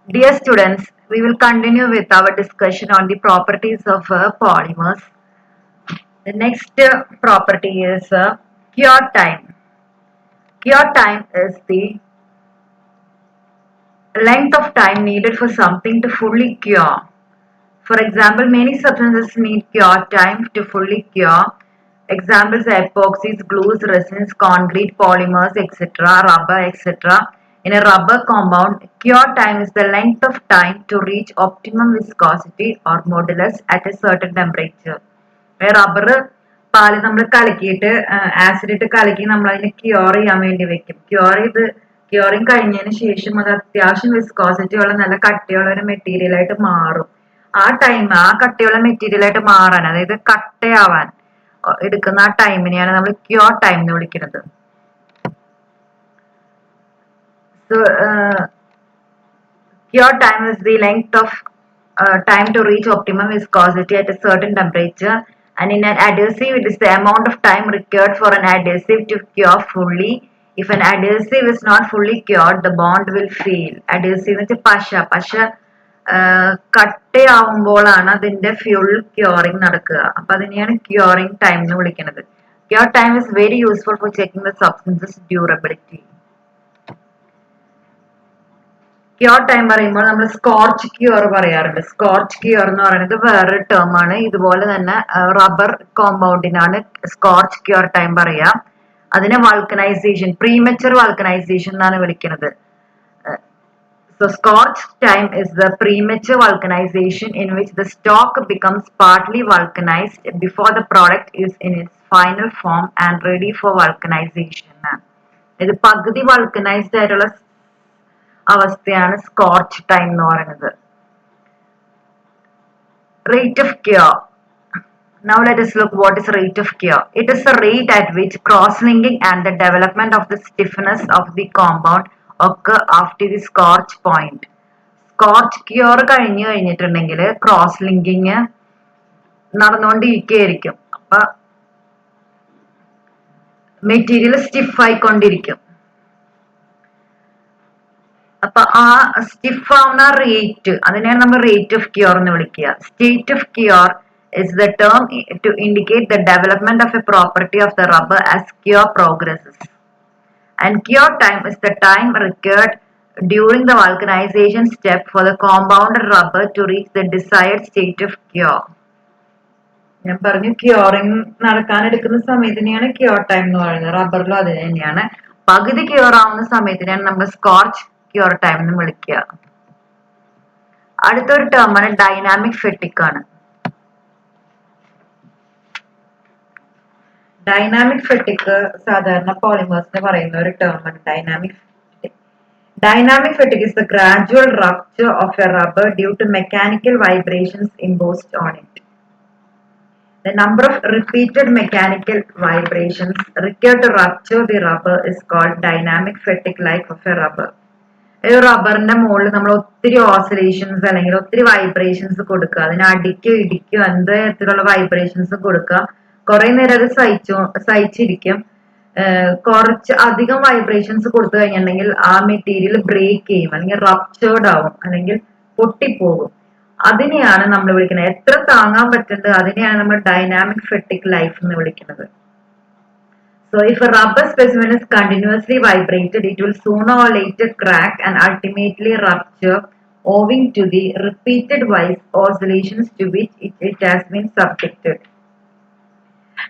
Dear students, we will continue with our discussion on the properties of polymers. The next property is cure time. Cure time is the length of time needed for something to fully cure. For example, many substances need cure time to fully cure. Examples are epoxies, glues, resins, concrete, polymers, etc., rubber, etc. In a rubber compound, cure time is the length of time to reach optimum viscosity or modulus at a certain temperature. Rubber പാല് നമ്മൾ കലക്കിയിട്ട് acid ഇട്ട് കലക്കി നമ്മൾ അതിനെ cure ചെയ്യാൻ വേണ്ടി വെക്കും. ക്യൂറിങ് കഴിഞ്ഞതിന് ശേഷം അത് അത്യാവശ്യം വിസ്കോസിറ്റി ഉള്ള നല്ല കട്ടിയുള്ള ഒരു മെറ്റീരിയൽ ആയിട്ട് മാറും. ആ കട്ടിയുള്ള മെറ്റീരിയൽ ആയിട്ട് മാറാൻ, അതായത് കട്ടയാവാൻ എടുക്കുന്ന ആ ടൈമിനെയാണ് നമ്മൾ ക്യൂർ ടൈം എന്ന് വിളിക്കുന്നത്. So cure time is the length of time to reach optimum viscosity at a certain temperature, and in an adhesive it is the amount of time required for an adhesive to cure fully. If an adhesive is not fully cured, the bond will fail. Adhesive എന്ന് വെച്ചാൽ പശ കട്ടയാവുമ്പോഴാണ് അതിന്റെ fuel curing നടക്കുക. അപ്പൊ അതിനെയാണ് curing time എന്ന് വിളിക്കുന്നത്. Cure time is very useful for checking the substances durability. Cure time പറയുമ്പോൾ നമ്മൾ സ്കോർച്ച് ക്യൂർ പറയാറുണ്ട്. സ്കോർച്ച് ക്യൂർ എന്ന് പറയുന്നത് വേറൊരു ടേം ആണ്. ഇതുപോലെ തന്നെ റബ്ബർ കോമ്പൗണ്ടിനാണ് സ്കോർച്ച് ക്യൂർ ടൈം പറയാം. അതിനെ വൾക്കനൈസേഷൻ, പ്രീമച്ചുർ വൾക്കനൈസേഷൻ എന്നാണ് വിളിക്കുന്നത്. So scorch time is the premature vulcanization in which the stock becomes partly vulcanized before the product is in its final form and ready for vulcanization. ഇത് പകുതി vulcanised ആയിട്ടുള്ള അവസ്ഥയാണ് Scorch time എന്ന് പറയുന്നത്. Rate of cure. Now let us look what is rate of cure. It is the rate at which cross-linking and the development of the stiffness of the compound occur after the scorch point. Scorch cure കഴിഞ്ഞിട്ടുണ്ടെങ്കിൽ cross linking നടന്നുകൊണ്ടിരിക്കുകയായിരിക്കും. അപ്പൊ material stiff ആയിക്കൊണ്ടിരിക്കും. അപ്പൊ ആ stiff ആവുന്ന rate, അതിനെയാണ് നമ്മൾ rate of cure എന്ന് വിളിക്കുക. State of cure is the term to indicate the development of a property of the rubber as cure progresses. And cure time is the time required during the vulcanization step for the compounded rubber to reach the desired state of cure. ഞാൻ പറഞ്ഞു curing നടക്കാനെടുക്കുന്ന സമയത്തിനെയാണ് cure time എന്ന് പറയുന്നത്. റബ്ബറിലും അത് തന്നെയാണ്. പകുതി cure ആവുന്ന സമയത്തിനാണ് നമ്മൾ scorch cure time എന്ന് വിളിക്കുക. അടുത്തൊരു ടേമാണ് ഡൈനാമിക് ഫെറ്റിക് ആണ്. ഡൈനാമിക് ഫെറ്റിക് സാധാരണ പോളിമേഴ്സിന് പറയുന്ന ഒരു ടേമാണ് dynamic fatigue. Dynamic fatigue is the gradual rupture of a rubber due to mechanical vibrations imposed on it. The number of repeated mechanical vibrations required to rupture the rubber is called dynamic fatigue life of a rubber. ഒരു റബ്ബറിന്റെ മുകളിൽ നമ്മൾ ഒത്തിരി oscillations അല്ലെങ്കിൽ ഒത്തിരി vibrations കൊടുക്കുക, അതിന് അടിക്കോ ഇടിക്കോ എന്ത് തരത്തിലുള്ള വൈബ്രേഷൻസ് കൊടുക്കുക, കുറെ നേരം അത് സഹിച്ചിരിക്കും. കുറച്ച് അധികം വൈബ്രേഷൻസ് കൊടുത്തു കഴിഞ്ഞിട്ടുണ്ടെങ്കിൽ ആ മെറ്റീരിയൽ ബ്രേക്ക് ചെയ്യും, അല്ലെങ്കിൽ റപ്ചേർഡ് ആവും, അല്ലെങ്കിൽ പൊട്ടിപ്പോകും. അതിനെയാണ് നമ്മൾ വിളിക്കുന്നത്, എത്ര താങ്ങാൻ പറ്റുന്നത് അതിനെയാണ് നമ്മൾ ഡൈനാമിക് ഫെറ്റിക് ലൈഫ് എന്ന് വിളിക്കുന്നത്. So if a rubber specimen is continuously vibrated, it will sooner or later crack and ultimately rupture owing to the repeated oscillations to which it has been subjected.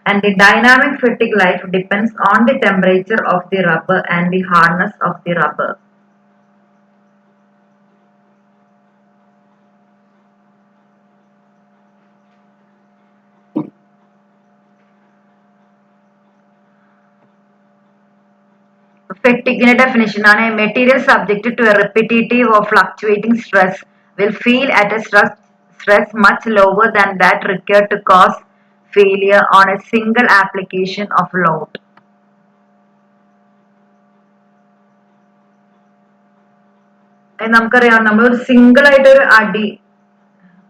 And the dynamic fatigue life depends on the temperature of the rubber and the hardness of the rubber. Fatigue definition on a material subjected to a repetitive or fluctuating stress will feel at a stress much lower than that required to cause failure on a single application of load. നമുക്കറിയാം, നമ്മൾ ഒരു single ആയിട്ട് ഒരു അടി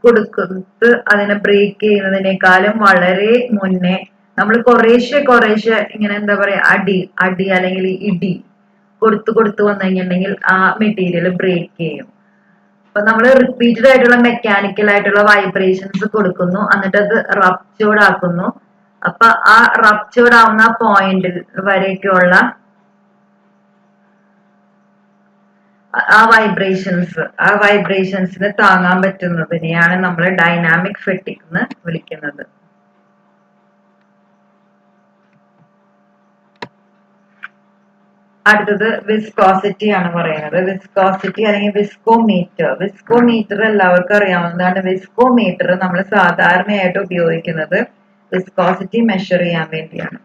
കൊടുത്ത് അതിനെ break ചെയ്യുന്നതിനേക്കാളും വളരെ മുന്നേ നമ്മൾ കുറേശ്ശെ ഇങ്ങനെ എന്താ പറയാ അടി അല്ലെങ്കിൽ ഇടി കൊടുത്തു വന്നു കഴിഞ്ഞിട്ടുണ്ടെങ്കിൽ ആ മെറ്റീരിയൽ ബ്രേക്ക് ചെയ്യും. നമ്മൾ റിപ്പീറ്റഡ് ആയിട്ടുള്ള മെക്കാനിക്കൽ ആയിട്ടുള്ള വൈബ്രേഷൻസ് കൊടുക്കുന്നു, എന്നിട്ട് അത് റപ്ചേർഡ് ആക്കുന്നു. അപ്പൊ ആ റപ്ചേർഡ് ആവുന്ന പോയിന്റിൽ വരേക്കുള്ള ആ വൈബ്രേഷൻസിന് താങ്ങാൻ പറ്റുന്നതിനെയാണ് നമ്മൾ ഡൈനാമിക് ഫെറ്റിക് എന്ന് വിളിക്കുന്നത്. അടുത്തത് വിസ്കോസിറ്റി ആണ് പറയുന്നത്. വിസ്കോസിറ്റി അല്ലെങ്കിൽ വിസ്കോമീറ്റർ. വിസ്കോമീറ്റർ എല്ലാവർക്കും അറിയാവുന്നതാണ്. വിസ്കോമീറ്റർ നമ്മൾ സാധാരണയായിട്ട് ഉപയോഗിക്കുന്നത് വിസ്കോസിറ്റി മെഷർ ചെയ്യാൻ വേണ്ടിയാണ്.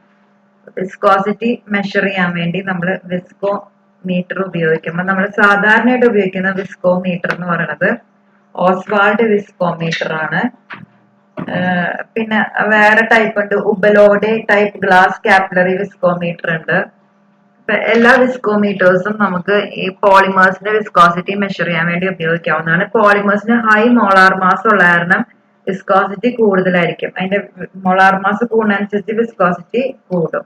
വിസ്കോസിറ്റി മെഷർ ചെയ്യാൻ വേണ്ടി നമ്മൾ വിസ്കോമീറ്റർ ഉപയോഗിക്കുമ്പോൾ നമ്മൾ സാധാരണയായിട്ട് ഉപയോഗിക്കുന്ന വിസ്കോമീറ്റർ എന്ന് പറയുന്നത് ഓസ്വാൾഡ് വിസ്കോമീറ്റർ ആണ്. പിന്നെ വേറെ ടൈപ്പ് ഉണ്ട്, ഉബലോഡെ ടൈപ്പ് ഗ്ലാസ് കാപ്പിലറി വിസ്കോമീറ്റർ ഉണ്ട്. എല്ലാ വിസ്കോമീറ്റേഴ്സും നമുക്ക് ഈ പോളിമേഴ്സിന്റെ വിസ്കോസിറ്റി മെഷർ ചെയ്യാൻ വേണ്ടി ഉപയോഗിക്കാവുന്നതാണ്. പോളിമേഴ്സിന് ഹൈ മോളാർ മാസ് ഉള്ള കാരണം വിസ്കോസിറ്റി കൂടുതലായിരിക്കും. അതിന്റെ മോളാർ മാസ് കൂടുന്നതനുസരിച്ച് വിസ്കോസിറ്റി കൂടും.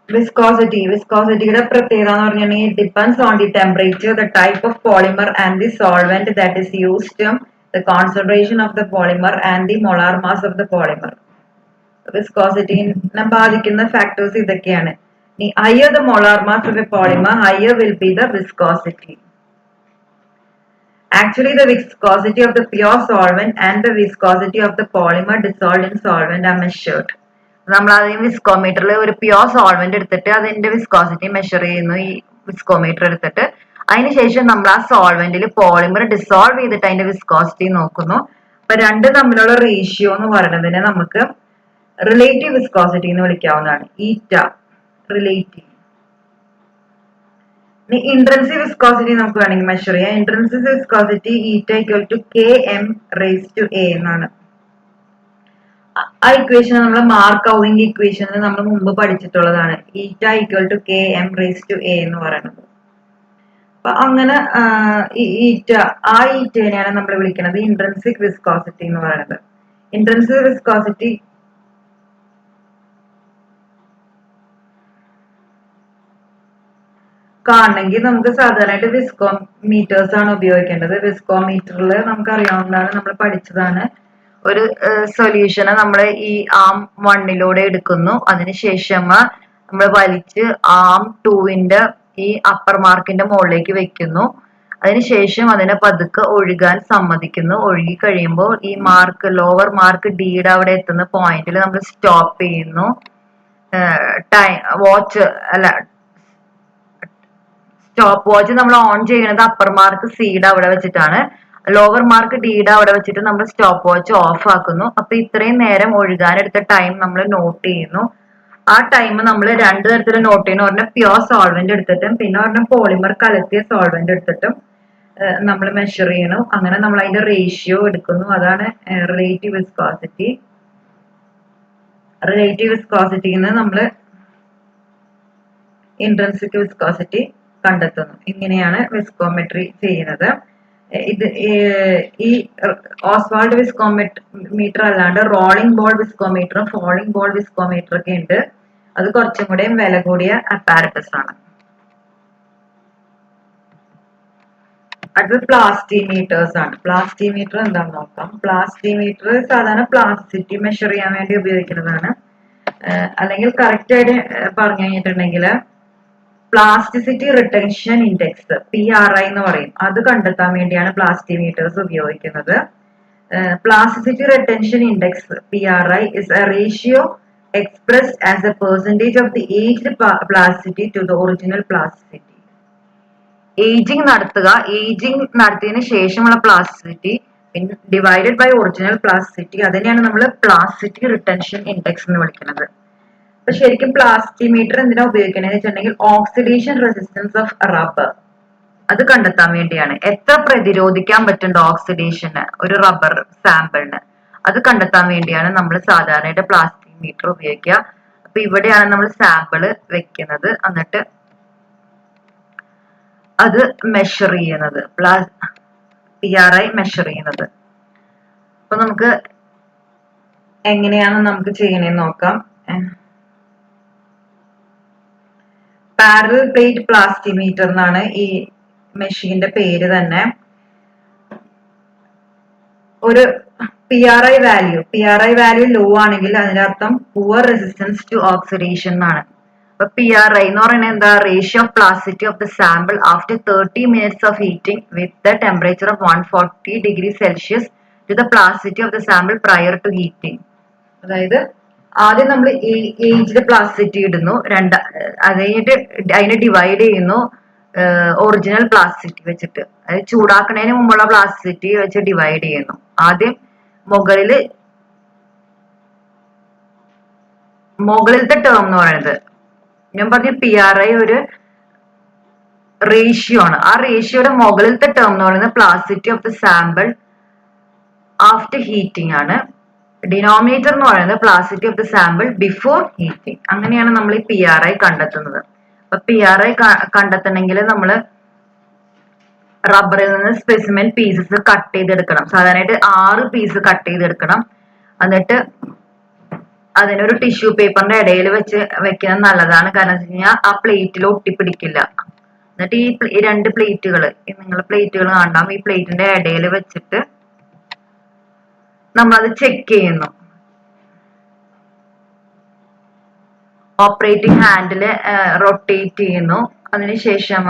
വിസ്കോസിറ്റിയുടെ പ്രത്യേകത എന്ന് പറഞ്ഞിട്ടുണ്ടെങ്കിൽ depends on the temperature, the type of polymer and the solvent that is used, the concentration of the polymer and the molar mass of the polymer. വിസ്കോസിറ്റിനെ ബാധിക്കുന്ന ഫാക്ടേഴ്സ് ഇതൊക്കെയാണ്. Higher the molar mass of a polymer, higher will be the viscosity. Actually, the viscosity of the pure solvent and the viscosity of the polymer dissolved in solvent are measured. നമ്മൾ ആദ്യം വിസ്കോമീറ്ററിൽ ഒരു pure solvent എടുത്തിട്ട് അതിന്റെ viscosity measure ചെയ്യുന്നു, ഈ viscometer എടുത്തിട്ട്. അതിനുശേഷം നമ്മൾ ആ സോൾവെന്റിൽ പോളിമർ ഡിസോൾവ് ചെയ്തിട്ട് അതിന്റെ വിസ്കോസിറ്റി നോക്കുന്നു. അപ്പൊ രണ്ട് തമ്മിലുള്ള റേഷ്യോ എന്ന് പറയുന്നതിനെ നമുക്ക് റിലേറ്റീവ് വിസ്കോസിറ്റി എന്ന് വിളിക്കാവുന്നതാണ്. ഈറ്റ റിലേറ്റീവ്. ഇൻട്രൻസിക് വിസ്കോസിറ്റി നമുക്ക് വേണമെങ്കിൽ മെഷർ ചെയ്യാം. Intrinsic viscosity eta equal to km raise to a എന്നാണ്. ആ ഇക്വേഷൻ നമ്മൾ മാർക്ക്-ഔവിന്റെ ഇക്വേഷനിൽ നമ്മൾ മുമ്പ് പഠിച്ചിട്ടുള്ളതാണ്. Eta equal to km raise to a എന്ന് പറയുന്നത്. അപ്പൊ അങ്ങനെ ആ ഈറ്റേനെയാണ് നമ്മൾ വിളിക്കുന്നത് ഇൻട്രൻസിക് വിസ്കോസിറ്റി എന്ന് പറയുന്നത്. ഇൻട്രൻസിക് വിസ്കോസിറ്റി കാണണമെങ്കിൽ നമുക്ക് സാധാരണയായിട്ട് വിസ്കോമീറ്റേഴ്സ് ആണ് ഉപയോഗിക്കേണ്ടത്. വിസ്കോമീറ്ററിൽ നമുക്ക് അറിയാവുന്നതാണ്, നമ്മൾ പഠിച്ചതാണ്. ഒരു സൊല്യൂഷനെ നമ്മൾ ഈ ആം 1 എടുക്കുന്നു, അതിനുശേഷം നമ്മൾ വലിച്ച് ആം 2 ഈ അപ്പർ മാർക്കിന്റെ മുകളിലേക്ക് വെക്കുന്നു. അതിനുശേഷം അതിനെ പതുക്കെ ഒഴുകാൻ സമ്മതിക്കുന്നു. ഒഴുകി കഴിയുമ്പോൾ ഈ മാർക്ക് ലോവർ മാർക്ക് ഡിയുടെ അവിടെ എത്തുന്ന പോയിന്റിൽ നമ്മൾ സ്റ്റോപ്പ് ചെയ്യുന്നു. സ്റ്റോപ്പ് വാച്ച് നമ്മൾ ഓൺ ചെയ്യുന്നത് അപ്പർ മാർക്ക് സിയുടെ അവിടെ വെച്ചിട്ടാണ്. ലോവർ മാർക്ക് ഡിയുടെ അവിടെ വെച്ചിട്ട് നമ്മൾ സ്റ്റോപ്പ് വാച്ച് ഓഫ് ആക്കുന്നു. അപ്പൊ ഇത്രയും നേരം ഒഴുകാനെടുത്ത ടൈം നമ്മൾ നോട്ട് ചെയ്യുന്നു. ആ ടൈം നമ്മൾ രണ്ടു തരത്തിൽ നോട്ട് ചെയ്യുന്നു. ഒരെണ്ണം പ്യോർ സോൾവെന്റ് എടുത്തിട്ടും പിന്നെ ഒരെണ്ണം പോളിമർ കലർത്തിയ സോൾവെന്റ് എടുത്തിട്ടും നമ്മൾ മെഷർ ചെയ്യണു. അങ്ങനെ നമ്മൾ അതിന്റെ റേഷ്യോ എടുക്കുന്നു. അതാണ് റിലേറ്റീവ് വിസ്കോസിറ്റി. റിലേറ്റീവ് വിസ്കോസിറ്റിന്ന് നമ്മൾ ഇൻട്രൻസിക് വിസ്കോസിറ്റി കണ്ടെത്തുന്നു. ഇങ്ങനെയാണ് വിസ്കോമെട്രി ചെയ്യുന്നത്. ഇത് ഈ ഓസ്വാൾഡ് വിസ്കോമീറ്റർ അല്ലാണ്ട് rolling ball വിസ്കോമീറ്ററും falling ball viscometer ഒക്കെ ഉണ്ട്. അത് കുറച്ചും കൂടെ വില കൂടിയ അപ്പാരറ്റസ് ആണ്. അടുത്തത് പ്ലാസ്റ്റിമീറ്റേഴ്സ് ആണ്. പ്ലാസ്റ്റിമീറ്റർ എന്താണെന്ന് നോക്കാം. പ്ലാസ്റ്റിമീറ്റർ സാധാരണ പ്ലാസ്റ്റിസിറ്റി മെഷർ ചെയ്യാൻ വേണ്ടി ഉപയോഗിക്കുന്നതാണ്. അല്ലെങ്കിൽ കറക്റ്റ് ആയിട്ട് പറഞ്ഞു കഴിഞ്ഞിട്ടുണ്ടെങ്കിൽ പ്ലാസ്റ്റിസിറ്റി റിട്ടൻഷൻ ഇൻഡെക്സ് PRI എന്ന് പറയും. അത് കണ്ടെത്താൻ വേണ്ടിയാണ് പ്ലാസ്റ്റിമീറ്റേഴ്സ് ഉപയോഗിക്കുന്നത്. Plasticity retention index PRI is A ratio expressed as a percentage of the aged plasticity to the original plasticity. Ageing നടത്തിയതിനു ശേഷമുള്ള plasticity divided by original plasticity, അതിനെയാണ് നമ്മൾ പ്ലാസ്റ്റിസിറ്റി റിട്ടൻഷൻ ഇൻഡെക്സ് എന്ന് വിളിക്കുന്നത്. അപ്പൊ ശരിക്കും പ്ലാസ്റ്റിമീറ്റർ എന്തിനാ ഉപയോഗിക്കണമെന്ന് വെച്ചിട്ടുണ്ടെങ്കിൽ ഓക്സിഡേഷൻ റെസിസ്റ്റൻസ് ഓഫ് റബ്ബർ അത് കണ്ടെത്താൻ വേണ്ടിയാണ്. എത്ര പ്രതിരോധിക്കാൻ പറ്റുന്നുണ്ട് ഓക്സിഡേഷന് ഒരു റബ്ബർ സാമ്പിളിന്, അത് കണ്ടെത്താൻ വേണ്ടിയാണ് നമ്മൾ സാധാരണയായിട്ട് പ്ലാസ്റ്റിമീറ്റർ ഉപയോഗിക്കുക. അപ്പൊ ഇവിടെയാണ് നമ്മൾ സാമ്പിള് വെക്കുന്നത്, എന്നിട്ട് അത് മെഷർ ചെയ്യുന്നത്, PRI മെഷർ ചെയ്യുന്നത്. അപ്പൊ നമുക്ക് എങ്ങനെയാണ് നമുക്ക് ചെയ്യണേന്ന് നോക്കാം. പാരലൽ പ്ലേറ്റ് പ്ലാസ്റ്റിമീറ്റർ എന്നാണ് ഈ മെഷീന്റെ പേര് തന്നെ. ഒരു PRI വാല്യൂ ലോ ആണെങ്കിൽ അതിന്റെ അർത്ഥം പുവർ റെസിസ്റ്റൻസ് ടു ഓക്സിഡേഷൻ എന്നാണ്. അപ്പൊ PRI എന്ന് പറയുന്നത് എന്താ? Ratio of plasticity of the sample after 30 minutes of heating with the temperature of 140°C to the plasticity of the sample prior to heating. അതായത് ആദ്യം നമ്മൾ ഏജ്ഡ് പ്ലാസ്റ്റിറ്റി ഇടുന്നു, അത് കഴിഞ്ഞിട്ട് അതിനെ ഡിവൈഡ് ചെയ്യുന്നു ഒറിജിനൽ പ്ലാസ്റ്റിറ്റി വെച്ചിട്ട്. അതായത് ചൂടാക്കുന്നതിന് മുമ്പുള്ള പ്ലാസ്റ്റിറ്റി വെച്ച് ഡിവൈഡ് ചെയ്യുന്നു. ആദ്യം മുകളിലത്തെ ടേം എന്ന് പറയുന്നത് ഞാൻ പറഞ്ഞ PRI ഒരു റേഷ്യോ ആണ്. ആ റേഷ്യോയുടെ മുകളിലത്തെ ടേം എന്ന് പറയുന്നത് plasticity of the sample after heating ആണ്. ഡിനോമിനേറ്റർ എന്ന് പറയുന്നത് plasticity of the sample before heating. അങ്ങനെയാണ് നമ്മൾ ഈ PRI കണ്ടെത്തുന്നത്. അപ്പൊ PRI കണ്ടെത്തണമെങ്കിൽ നമ്മൾ റബ്ബറിൽ നിന്ന് സ്പെസിമെൻ പീസസ് കട്ട് ചെയ്തെടുക്കണം. സാധാരണയായിട്ട് 6 പീസ് കട്ട് ചെയ്തെടുക്കണം. എന്നിട്ട് അതിനൊരു ടിഷ്യൂ പേപ്പറിന്റെ ഇടയിൽ വെക്കുന്നത് നല്ലതാണ്. കാരണം വെച്ച് കഴിഞ്ഞാൽ ആ പ്ലേറ്റിൽ ഒട്ടിപ്പിടിക്കില്ല. എന്നിട്ട് ഈ 2 പ്ലേറ്റുകൾ, നിങ്ങൾ പ്ലേറ്റുകൾ കാണാം, ഈ പ്ലേറ്റിന്റെ ഇടയിൽ വെച്ചിട്ട് നമ്മളത് ചെക്ക് ചെയ്യുന്നു. ഓപ്പറേറ്റിംഗ് ഹാൻഡില് റൊട്ടേറ്റ് ചെയ്യുന്നു. അതിനുശേഷം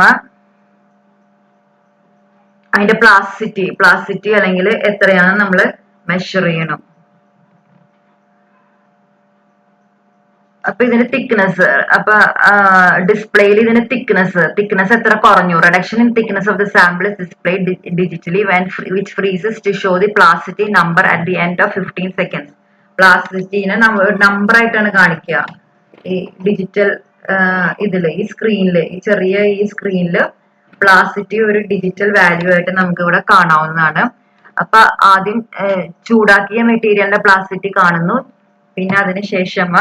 അതിന്റെ പ്ലാസ്റ്റിറ്റി അല്ലെങ്കിൽ എത്രയാണ് നമ്മൾ മെഷർ ചെയ്യണം. അപ്പൊ ഇതിന്റെ തിക്നെസ്, അപ്പൊ ഡിസ്പ്ലേയിൽ ഇതിന്റെ തിക്നെസ് എത്ര കുറഞ്ഞു. Reduction in thickness of the sample is displayed digitally which freezes to show the plasticity number at the end of 15 seconds. പ്ലാസ്റ്റിറ്റിനെ നമ്പർ ആയിട്ടാണ് കാണിക്കുക ഈ ഡിജിറ്റൽ ഇതില്, ഈ സ്ക്രീനില്, ഈ ചെറിയ സ്ക്രീനില് പ്ലാസ്റ്റിറ്റി ഒരു ഡിജിറ്റൽ വാല്യൂ ആയിട്ട് നമുക്ക് ഇവിടെ കാണാവുന്നതാണ്. അപ്പൊ ആദ്യം ചൂടാക്കിയ മെറ്റീരിയലിന്റെ പ്ലാസ്റ്റിറ്റി കാണുന്നു, പിന്നെ അതിനുശേഷം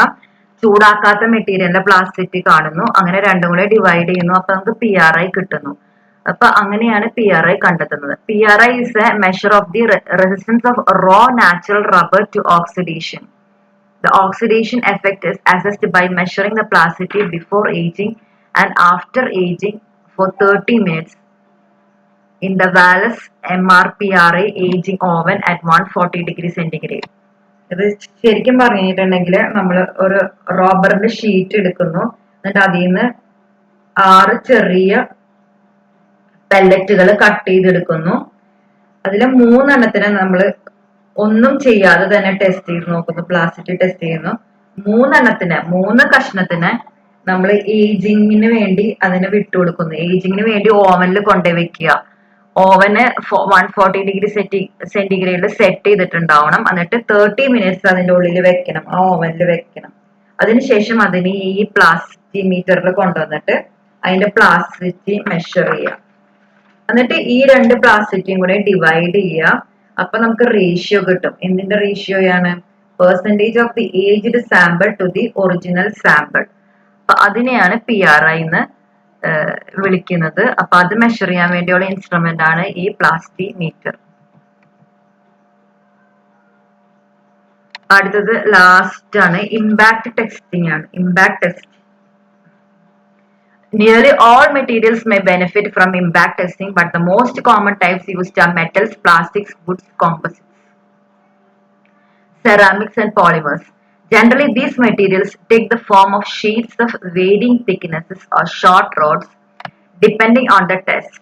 ചൂടാക്കാത്ത മെറ്റീരിയലിന്റെ പ്ലാസ്റ്റിറ്റി കാണുന്നു. അങ്ങനെ രണ്ടും കൂടെ ഡിവൈഡ് ചെയ്യുന്നു. അപ്പൊ നമുക്ക് PRI കിട്ടുന്നു. അപ്പൊ അങ്ങനെയാണ് PRI കണ്ടെത്തുന്നത്. PRI is a measure of the resistance of raw natural rubber to oxidation. The oxidation effect is assessed by measuring the plasticity before aging and after aging for 30 minutes in the Wallace MRPRI aging oven at 140°C. ഇത് ശരിക്കും പറഞ്ഞിട്ടുണ്ടെങ്കിൽ നമ്മൾ ഒരു റബ്ബറിന്റെ sheet എടുക്കുന്നു, എന്നിട്ട് അതിൽ നിന്ന് 6 ചെറിയ പെല്ലറ്റുകൾ കട്ട് ചെയ്തെടുക്കുന്നു. അതിലെ 3 എണ്ണത്തിന് നമ്മൾ ഒന്നും ചെയ്യാതെ തന്നെ ടെസ്റ്റ് ചെയ്ത് നോക്കുന്നു, പ്ലാസ്റ്റിറ്റി ടെസ്റ്റ് ചെയ്യുന്നു. 3 കഷ്ണത്തിന് നമ്മൾ ഏജിങ്ങിന് വേണ്ടി അതിനെ വിട്ടുകൊടുക്കുന്നു. ഏജിങ്ങിന് വേണ്ടി ഓവനിൽ കൊണ്ടുപോയി വെക്കുക. ഓവന് 140°C സെറ്റ് ചെയ്തിട്ടുണ്ടാവണം. എന്നിട്ട് 30 മിനിറ്റ്സ് അതിന്റെ ഉള്ളിൽ വെക്കണം, ആ ഓവനിൽ വെക്കണം. അതിനുശേഷം അതിന് ഈ പ്ലാസ്റ്റിമീറ്ററിൽ കൊണ്ടുവന്നിട്ട് അതിന്റെ പ്ലാസ്റ്റിറ്റി മെഷർ ചെയ്യുക. എന്നിട്ട് ഈ 2 പ്ലാസ്റ്റിറ്റിയും കൂടെ ഡിവൈഡ് ചെയ്യുക. അപ്പൊ നമുക്ക് റേഷ്യോ കിട്ടും. എന്തിന്റെ റേഷ്യോയാണ്? Percentage of the aged sample to the original sample. അപ്പൊ അതിനെയാണ് PRI എന്ന് വിളിക്കുന്നത്. അപ്പൊ അത് മെഷർ ചെയ്യാൻ വേണ്ടിയുള്ള ഇൻസ്ട്രുമെന്റ് ആണ് ഈ പ്ലാസ്റ്റിമീറ്റർ. അടുത്തത് ലാസ്റ്റ് ആണ്, ഇമ്പാക്ട് ടെസ്റ്റിംഗ് ആണ്. Impact test. Nearly all materials may benefit from impact testing, but the most common types used are metals, plastics, woods, composites, ceramics, and polymers. Generally, these materials take the form of sheets of varying thicknesses or short rods, depending on the test.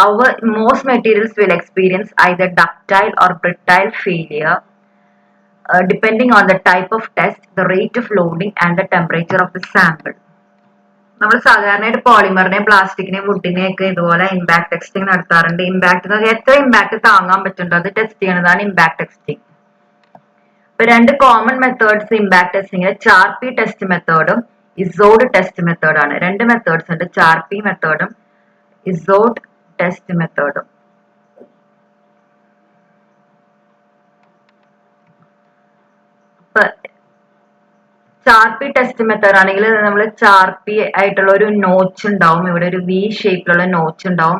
However, most materials will experience either ductile or brittle failure, depending on the type of test, the rate of loading, and the temperature of the sample. നമ്മൾ സാധാരണയായിട്ട് പോളിമറിനെയും പ്ലാസ്റ്റിക്കിനെയും വുഡിനെയും ഒക്കെ ഇതുപോലെ impact testing നടത്താറുണ്ട്. Impact എത്ര impact താങ്ങാൻ പറ്റുന്നുണ്ടോ അത് ടെസ്റ്റ് ചെയ്യണതാണ് ഇമ്പാക്ട് ടെസ്റ്റിംഗ്. ഇപ്പൊ 2 common methods impact testing, Charpy test മെത്തേഡും ഇസോഡ് ടെസ്റ്റ് മെത്തേഡാണ്. 2 മെത്തേഡ്സ് ഉണ്ട്, ചാർപി മെത്തേഡും ഇസോഡ് ടെസ്റ്റ് മെത്തേഡും. ചാർപി ടെസ്റ്റ് മെത്തേഡ് ആണെങ്കിൽ നമ്മൾ ചാർപി ആയിട്ടുള്ള ഒരു നോച്ച് ഉണ്ടാവും, ഇവിടെ ഒരു V ഷേപ്പിലുള്ള നോച്ച് ഉണ്ടാവും.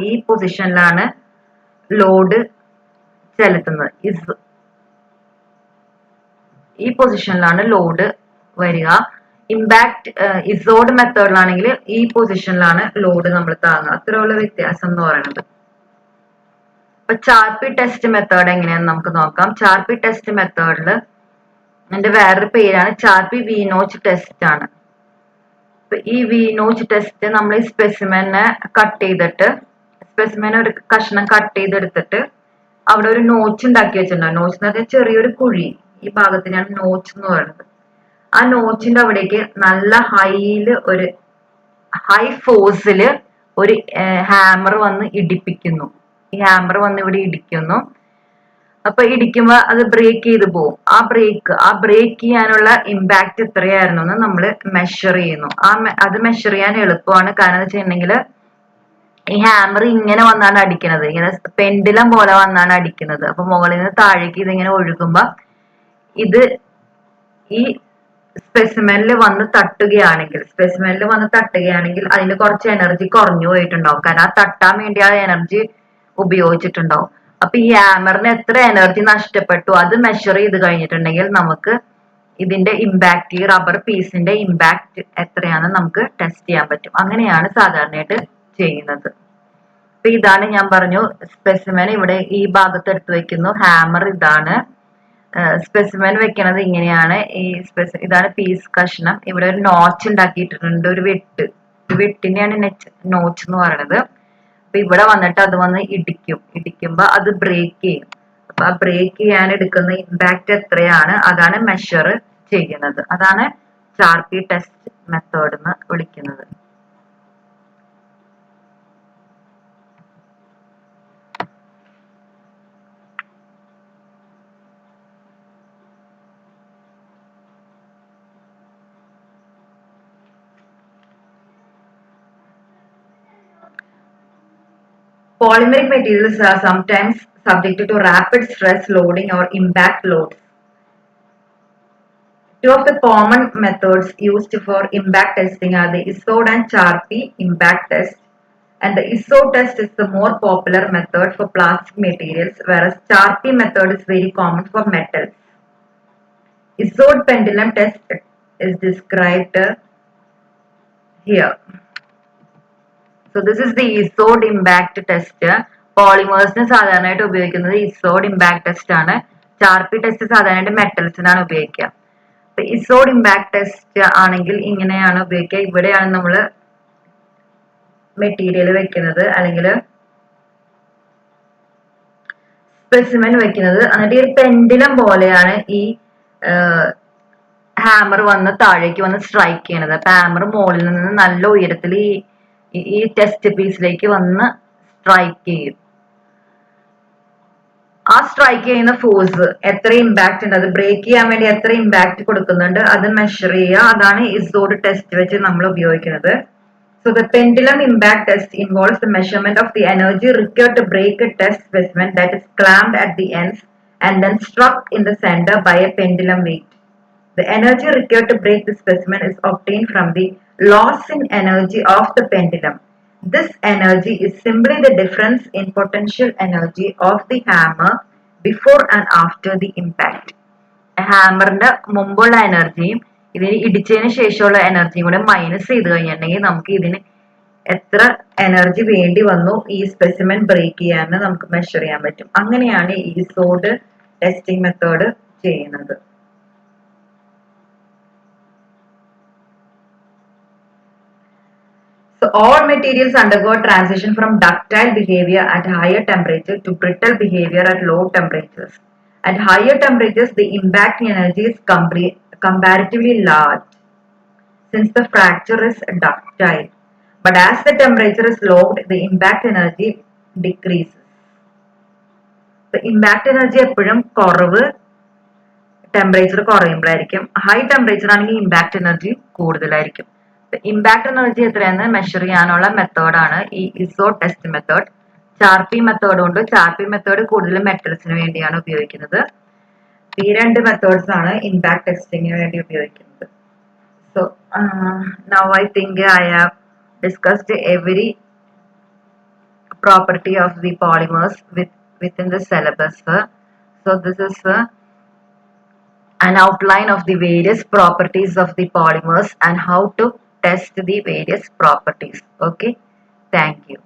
ഈ പൊസിഷനിലാണ് ലോഡ് ചെലുത്തുന്നത്. ഈ പൊസിഷനിലാണ് ലോഡ് വരിക. ഇമ്പാക്ട് ഇസോഡ് മെത്തേഡിലാണെങ്കിൽ ഈ പൊസിഷനിലാണ് ലോഡ് നമ്മൾ താങ്ങുക. അത്രയുള്ള വ്യത്യാസം എന്ന് പറയുന്നത്. അപ്പൊ ചാർപി ടെസ്റ്റ് മെത്തേഡ് എങ്ങനെയാന്ന് നമുക്ക് നോക്കാം. ചാർപി ടെസ്റ്റ് മെത്തേഡിൽ അതിന്റെ വേറൊരു പേരാണ് ചാർപി വീനോച്ച് ടെസ്റ്റ് ആണ്. ഈ വീനോച്ച് ടെസ്റ്റ് നമ്മൾ ഈ സ്പെസിമെനെ കട്ട് ചെയ്തിട്ട് സ്പെസിമെൻ ഒരു കഷ്ണം കട്ട് ചെയ്തെടുത്തിട്ട് അവിടെ ഒരു നോച്ച് ഉണ്ടാക്കി വെച്ചിട്ടുണ്ടാവും. നോച്ച് എന്ന് പറഞ്ഞാൽ ചെറിയൊരു കുഴി, ഈ ഭാഗത്തിനാണ് നോച്ച് എന്ന് പറയുന്നത്. ആ നോച്ചിന്റെ അവിടേക്ക് നല്ല ഒരു ഹൈ ഫോഴ്സിൽ ഒരു ഹാമർ വന്ന് ഇടിപ്പിക്കുന്നു. ഈ ഹാമർ വന്ന് ഇവിടെ ഇടിക്കുന്നു. അപ്പൊ ഇടിക്കുമ്പോ അത് ബ്രേക്ക് ചെയ്ത് പോകും. ആ ബ്രേക്ക് ചെയ്യാനുള്ള ഇമ്പാക്ട് എത്രയായിരുന്നു എന്ന് നമ്മൾ മെഷർ ചെയ്യുന്നു. അത് മെഷർ ചെയ്യാൻ എളുപ്പമാണ്. കാരണം എന്ന് വെച്ചിട്ടുണ്ടെങ്കിൽ ഈ ഹാമർ ഇങ്ങനെ വന്നാണ് അടിക്കുന്നത്, ഇങ്ങനെ പെൻഡിലം പോലെ വന്നാണ് അടിക്കുന്നത്. അപ്പൊ മുകളിൽ നിന്ന് താഴേക്ക് ഇതിങ്ങനെ ഒഴുകുമ്പോ ഇത് ഈ സ്പെസിമെനിൽ വന്ന് തട്ടുകയാണെങ്കിൽ അതിന് കുറച്ച് എനർജി കുറഞ്ഞു പോയിട്ടുണ്ടാവും. കാരണം ആ തട്ടാൻ വേണ്ടി ആ എനർജി ഉപയോഗിച്ചിട്ടുണ്ടാവും. അപ്പൊ ഈ ഹാമറിന് എത്ര എനർജി നഷ്ടപ്പെട്ടു അത് മെഷർ ചെയ്ത് കഴിഞ്ഞിട്ടുണ്ടെങ്കിൽ നമുക്ക് ഇതിന്റെ ഇമ്പാക്ട്, ഈ റബ്ബർ പീസിന്റെ ഇമ്പാക്ട് എത്രയാണെന്ന് നമുക്ക് ടെസ്റ്റ് ചെയ്യാൻ പറ്റും. അങ്ങനെയാണ് സാധാരണയായിട്ട് ചെയ്യുന്നത്. അപ്പൊ ഇതാണ് ഞാൻ പറഞ്ഞു, സ്പെസിമെൻ ഇവിടെ ഈ ഭാഗത്ത് എടുത്തു വെക്കുന്നു, ഹാമർ ഇതാണ്, സ്പെസിമെൻ വെക്കണത് ഇങ്ങനെയാണ്. ഇതാണ് പീസ് കഷ്ണം. ഇവിടെ ഒരു നോച്ച് ഉണ്ടാക്കിയിട്ടുണ്ട്, ഒരു വെട്ടിനെയാണ് നോച്ച് എന്ന് പറയുന്നത്. അപ്പൊ ഇവിടെ വന്നിട്ട് അത് വന്ന് ഇടിക്കുമ്പോ അത് ബ്രേക്ക് ചെയ്യും. അപ്പൊ ആ ബ്രേക്ക് ചെയ്യാൻ എടുക്കുന്ന ഇമ്പാക്ട് എത്രയാണ് അതാണ് മെഷർ ചെയ്യുന്നത്. അതാണ് ചാർപി ടെസ്റ്റ് മെത്തേഡ് എന്ന് വിളിക്കുന്നത്. Polymeric materials are sometimes subjected to rapid stress loading or impact loads. Two of the common methods used for impact testing are the ISOD and Charpy impact test. And the ISOD test is the more popular method for plastic materials, whereas Charpy method is very common for metals. ISOD pendulum test is described here. So this is the ISOD impact test. പോളിമേഴ്സിന് സാധാരണയായിട്ട് ഉപയോഗിക്കുന്നത് ISOD impact test ആണ്. ചാർപി test സാധാരണയായിട്ട് മെറ്റൽസിനാണ് ഉപയോഗിക്കുക. അപ്പൊ ISOD impact test ആണെങ്കിൽ ഇങ്ങനെയാണ് ഉപയോഗിക്കുക. ഇവിടെയാണ് നമ്മൾ മെറ്റീരിയൽ വെക്കുന്നത്, അല്ലെങ്കിൽ സ്പെസിമെൻ വെക്കുന്നത്. എന്നിട്ട് ഈ പെൻഡിലം പോലെയാണ് ഈ ഹാമർ വന്ന് താഴേക്ക് വന്ന് സ്ട്രൈക്ക് ചെയ്യണത്. അപ്പൊ ഹാമർ മുകളിൽ നിന്ന് നല്ല ഉയരത്തിൽ ഈ ടെസ്റ്റ് പീസിലേക്ക് വന്ന് സ്ട്രൈക്ക് ചെയ്യും. ആ സ്ട്രൈക്ക് ചെയ്യുന്ന ഫോഴ്സ് എത്ര ഇമ്പാക്ട് ഉണ്ട്, അത് ബ്രേക്ക് ചെയ്യാൻ വേണ്ടി എത്ര ഇമ്പാക്ട് കൊടുക്കുന്നുണ്ട് അത് മെഷർ ചെയ്യുക. അതാണ് ISOD ടെസ്റ്റ് വെച്ച് നമ്മൾ ഉപയോഗിക്കുന്നത്. So the pendulum impact test involves the measurement of the energy required to break a test specimen that is clamped at the ends and then struck in the center by a pendulum weight. The energy required to break the specimen is obtained from the loss in energy of the pendulum. This energy is simply the difference in potential energy of the hammer before and after the impact. ഹാമറിന്റെ മുമ്പുള്ള എനർജിയും ഇതിന് ഇടിച്ചതിന് ശേഷമുള്ള എനർജിയും കൂടെ minus ചെയ്ത് കഴിഞ്ഞിട്ടുണ്ടെങ്കിൽ നമുക്ക് ഇതിന് എത്ര എനർജി വേണ്ടി വന്നു ഈ സ്പെസിമെൻ ബ്രേക്ക് ചെയ്യാൻ നമുക്ക് മെഷർ ചെയ്യാൻ പറ്റും. അങ്ങനെയാണ് ഈ ISOD ടെസ്റ്റിംഗ് മെത്തേഡ് ചെയ്യുന്നത്. So all materials undergo transition from ductile behavior at higher temperature to brittle behavior at low temperatures. At higher temperatures, the impact energy is comparatively large since the fracture is ductile. But as the temperature is lowered, the impact energy decreases. The impact energy എപ്പോഴും കുറവ് temperature കുറയുമ്പോഴായിരിക്കും. High temperature ആണെങ്കിൽ impact energy കൂടുതലായിരിക്കും. Impact energy എത്രയാണെന്ന് measure ചെയ്യാനുള്ള മെത്തേഡാണ് ഈ ISOD test method. ചാർപി method ഉണ്ട്. ചാർപി method കൂടുതലും മെറ്റൽസിന് വേണ്ടിയാണ് ഉപയോഗിക്കുന്നത്. ഈ രണ്ട് മെത്തേഡ്സ് ആണ് ഇമ്പാക്ട് ടെസ്റ്റിങ്ങിന് വേണ്ടി ഉപയോഗിക്കുന്നത്. So now I think I have discussed every property of the polymers within the syllabus. So this is an outline of the various properties of the polymers and how to test the various properties. Okay, thank you.